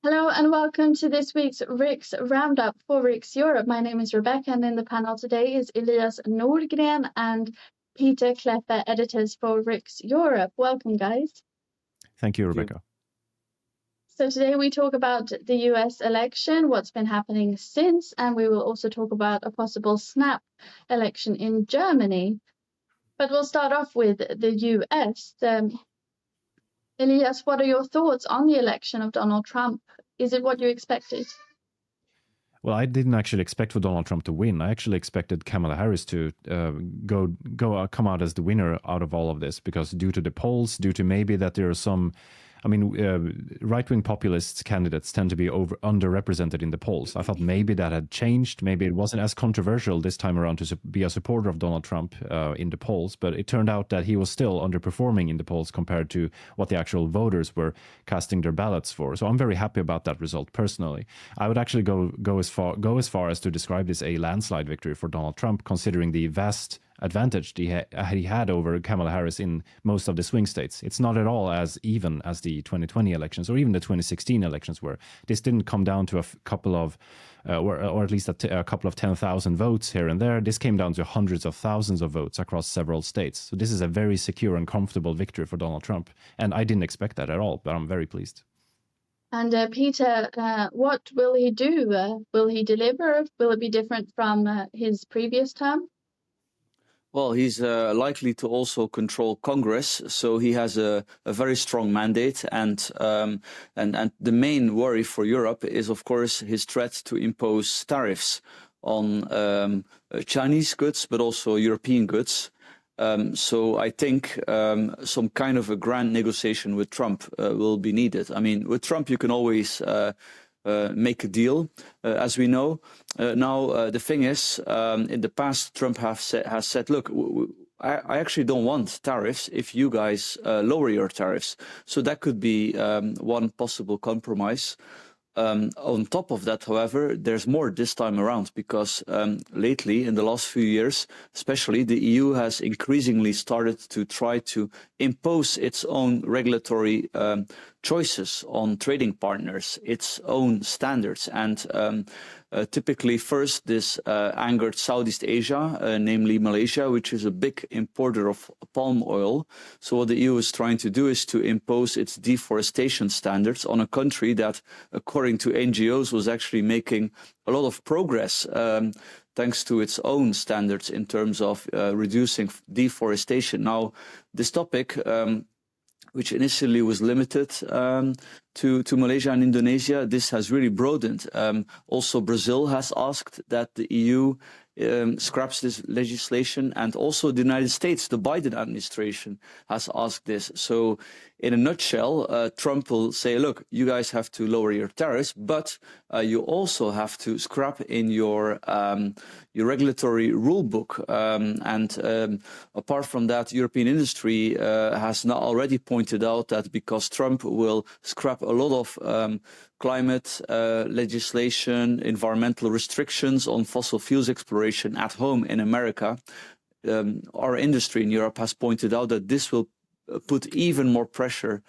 Hello and welcome to this week's Riks Round Up for Riks Europe. My name is Rebecca and in the panel today is Elias Nordgren and Peter Klepper, editors for Riks Europe. Welcome, guys. Thank you, Rebecca. So today we talk about the US election, what's been happening since, and we will also talk about a possible snap election in Germany. But we'll start off with the US. Elias, what are your thoughts on the election of Donald Trump? Is it what you expected? Well, I didn't actually expect for Donald Trump to win. I actually expected Kamala Harris to come out as the winner out of all of this, because due to the polls, due to maybe that there are some, right-wing populist candidates tend to be underrepresented in the polls. I thought maybe that had changed. Maybe it wasn't as controversial this time around to be a supporter of Donald Trump in the polls, but it turned out that he was still underperforming in the polls compared to what the actual voters were casting their ballots for. So I'm very happy about that result personally. I would actually go as far as to describe this a landslide victory for Donald Trump, considering the vast advantage he had over Kamala Harris in most of the swing states. It's not at all as even as the 2020 elections or even the 2016 elections were. This didn't come down to a couple of, or at least a couple of 10,000 votes here and there. This came down to hundreds of thousands of votes across several states. So this is a very secure and comfortable victory for Donald Trump. And I didn't expect that at all, but I'm very pleased. And Peter, what will he do? Will he deliver? Will it be different from his previous term? Well, he's likely to also control Congress, so he has a very strong mandate. And the main worry for Europe is, of course, his threat to impose tariffs on Chinese goods, but also European goods. So I think some kind of a grand negotiation with Trump will be needed. I mean, with Trump, you can always make a deal, as we know. Now, the thing is, in the past, Trump has said, look, I actually don't want tariffs if you guys lower your tariffs. So that could be one possible compromise. On top of that, however, there's more this time around, because lately, in the last few years, especially, the EU has increasingly started to try to impose its own regulatory choices on trading partners, its own standards. And typically, first, this angered Southeast Asia, namely Malaysia, which is a big importer of palm oil. So what the EU is trying to do is to impose its deforestation standards on a country that, according to NGOs, was actually making a lot of progress thanks to its own standards in terms of reducing deforestation. Now, this topic, which initially was limited to Malaysia and Indonesia, this has really broadened. Also, Brazil has asked that the EU scraps this legislation, and also the United States, the Biden administration, has asked this. So, in a nutshell, Trump will say, look, you guys have to lower your tariffs, but you also have to scrap in your regulatory rule book. And apart from that, European industry has now already pointed out that because Trump will scrap a lot of climate legislation, environmental restrictions on fossil fuels exploration at home in America, our industry in Europe has pointed out that this will put even more pressure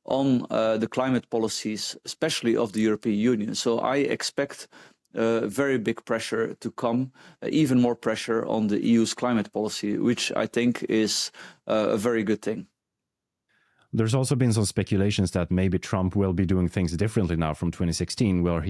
on the climate policies, especially of the European Union. So I expect very big pressure to come, even more pressure on the EU's climate policy, which I think is a very good thing. There's also been some speculations that maybe Trump will be doing things differently now from 2016, where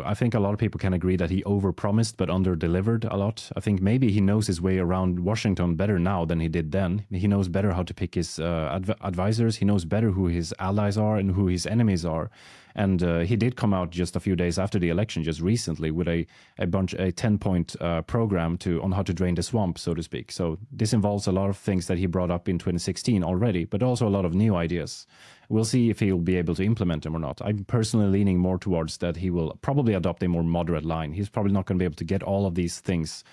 I think a lot of people can agree that he overpromised but under-delivered a lot. I think maybe he knows his way around Washington better now than he did then. He knows better how to pick his advisors. He knows better who his allies are and who his enemies are. And he did come out just a few days after the election, just recently, with a 10-point program on how to drain the swamp, so to speak. So this involves a lot of things that he brought up in 2016 already, but also a lot of new ideas. We'll see if he'll be able to implement them or not. I'm personally leaning more towards that he will probably adopt a more moderate line. He's probably not going to be able to get all of these things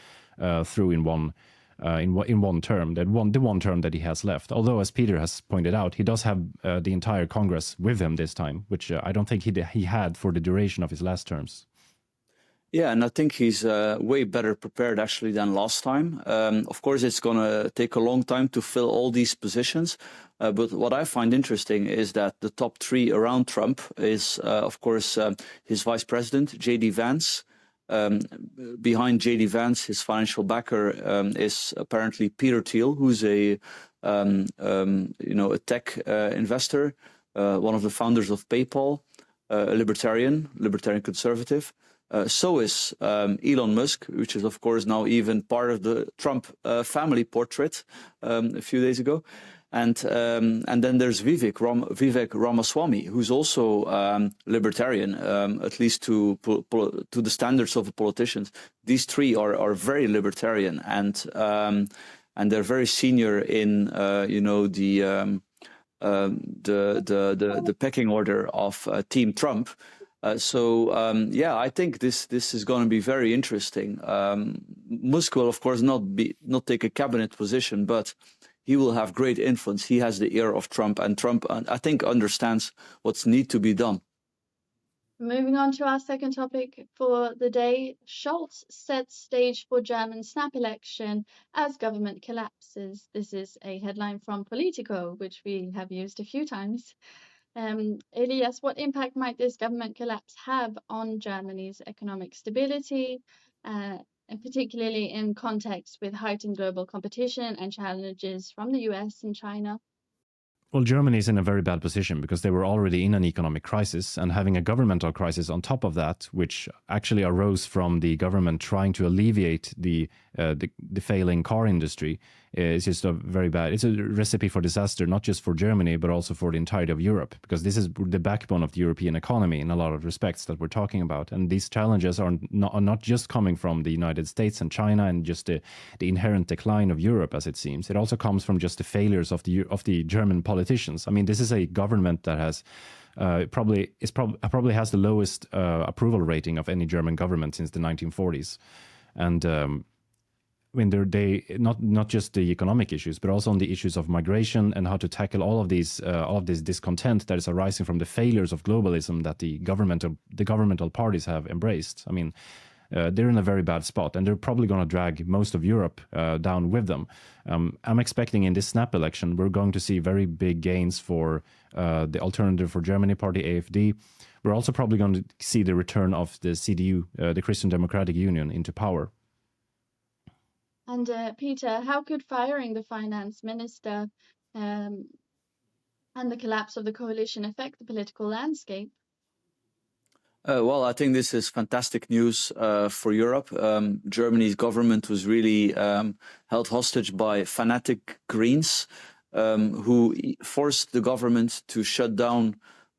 through in one term, the one term that he has left. Although, as Peter has pointed out, he does have the entire Congress with him this time, which I don't think he had for the duration of his last terms. Yeah, and I think he's way better prepared actually than last time. Of course, it's going to take a long time to fill all these positions. But what I find interesting is that the top three around Trump is, of course, his vice president, J.D. Vance. Behind J.D. Vance, his financial backer is apparently Peter Thiel, who's a tech investor, one of the founders of PayPal, a libertarian conservative. So is Elon Musk, which is of course now even part of the Trump family portrait a few days ago, and then there's Vivek Ramaswamy, who's also libertarian, at least to the standards of the politicians. These three are very libertarian, and they're very senior in the pecking order of Team Trump. I think this is going to be very interesting. Musk will, of course, not take a cabinet position, but he will have great influence. He has the ear of Trump, and Trump, I think, understands what's need to be done. Moving on to our second topic for the day, Scholz sets stage for German snap election as government collapses. This is a headline from Politico, which we have used a few times. Elias, what impact might this government collapse have on Germany's economic stability, and particularly in context with heightened global competition and challenges from the US and China? Well, Germany is in a very bad position because they were already in an economic crisis, and having a governmental crisis on top of that, which actually arose from the government trying to alleviate the failing car industry, is just a very bad. It's a recipe for disaster, not just for Germany, but also for the entirety of Europe, because this is the backbone of the European economy in a lot of respects that we're talking about. And these challenges are not just coming from the United States and China and just the inherent decline of Europe, as it seems. It also comes from just the failures of the German politicians. I mean, this is a government that has probably has the lowest approval rating of any German government since the 1940s, and. I mean, they not just the economic issues, but also on the issues of migration and how to tackle all of this discontent that is arising from the failures of globalism that the governmental parties have embraced. I mean, they're in a very bad spot, and they're probably going to drag most of Europe down with them. I'm expecting in this snap election, we're going to see very big gains for the Alternative for Germany party, AfD. We're also probably going to see the return of the CDU, the Christian Democratic Union, into power. And Peter, how could firing the finance minister and the collapse of the coalition affect the political landscape? Well, I think this is fantastic news for Europe. Germany's government was really held hostage by fanatic Greens who forced the government to shut down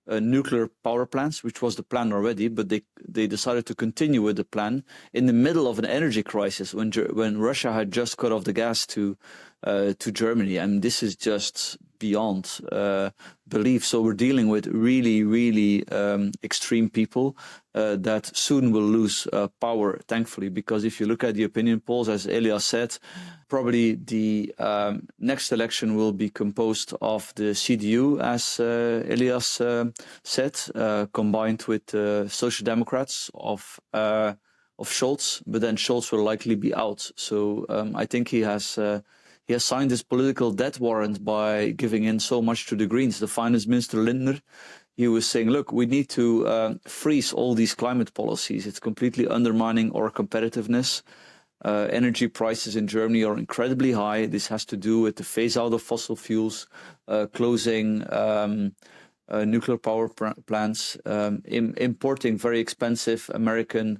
nuclear power plants, which was the plan already, but they decided to continue with the plan in the middle of an energy crisis when Russia had just cut off the gas to Germany, and this is just beyond belief. So we're dealing with really, really extreme people that soon will lose power, thankfully, because if you look at the opinion polls, as Elias said, probably the next election will be composed of the CDU, as Elias said, combined with Social Democrats of Scholz, but then Scholz will likely be out. So I think he has signed his political death warrant by giving in so much to the Greens. The finance minister, Lindner, he was saying, look, we need to freeze all these climate policies. It's completely undermining our competitiveness. Energy prices in Germany are incredibly high. This has to do with the phase out of fossil fuels, closing nuclear power plants, importing very expensive American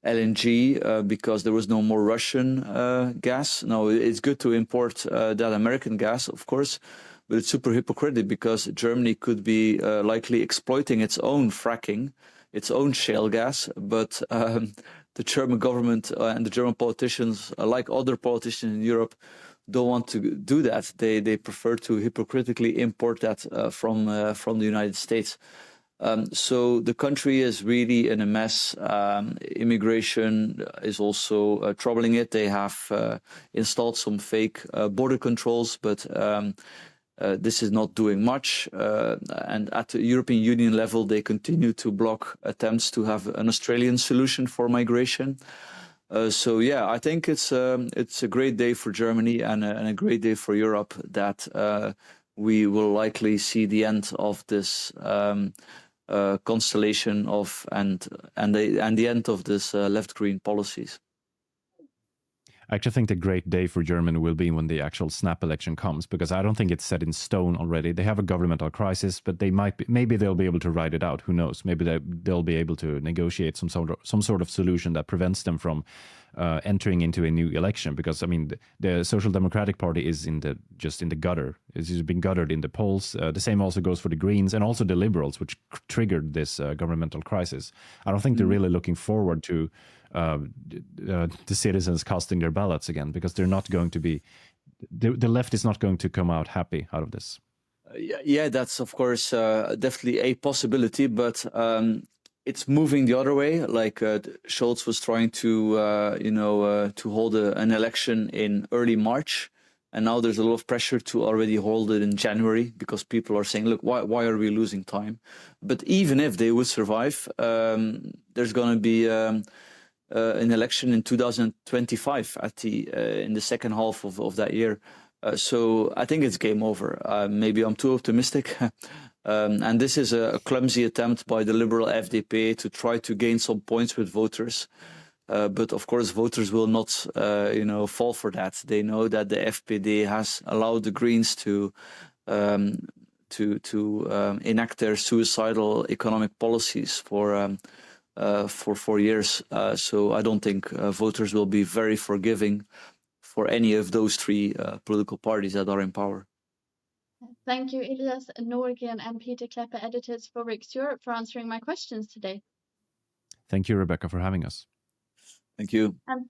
LNG because there was no more Russian gas. Now, it's good to import that American gas, of course, but it's super hypocritical because Germany could be likely exploiting its own fracking, its own shale gas, but the German government and the German politicians, like other politicians in Europe, don't want to do that. They prefer to hypocritically import that from the United States. So the country is really in a mess. Immigration is also troubling it. They have installed some fake border controls, but this is not doing much. And at the European Union level, they continue to block attempts to have an Australian solution for migration. So yeah, I think it's a great day for Germany and a great day for Europe that we will likely see the end of this constellation of and the end of this left-green policies. I actually think the great day for Germany will be when the actual snap election comes, because I don't think it's set in stone already. They have a governmental crisis, but they maybe they'll be able to ride it out. Who knows? Maybe they'll be able to negotiate some sort of solution that prevents them from entering into a new election. Because I mean, the Social Democratic Party is just in the gutter. It's been guttered in the polls. The same also goes for the Greens and also the Liberals, which triggered this governmental crisis. I don't think they're really looking forward to the citizens casting their ballots again, because they're not going to be, the left is not going to come out happy out of this. Yeah, that's of course definitely a possibility, but it's moving the other way. Like Scholz was trying to to hold an election in early March, and now there's a lot of pressure to already hold it in January, because people are saying, look, why are we losing time? But even if they would survive, there's going to be an election in 2025 in the second half of that year. So I think it's game over. Maybe I'm too optimistic. And this is a clumsy attempt by the liberal FDP to try to gain some points with voters. But of course, voters will not, fall for that. They know that the FPD has allowed the Greens to enact their suicidal economic policies for 4 years. So I don't think voters will be very forgiving for any of those three political parties that are in power. Thank you, Elias Norgren and Peter Klepper, editors for Riks Europe, for answering my questions today. Thank you, Rebecca, for having us. Thank you. And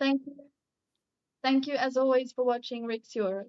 thank you as always for watching Riks Europe.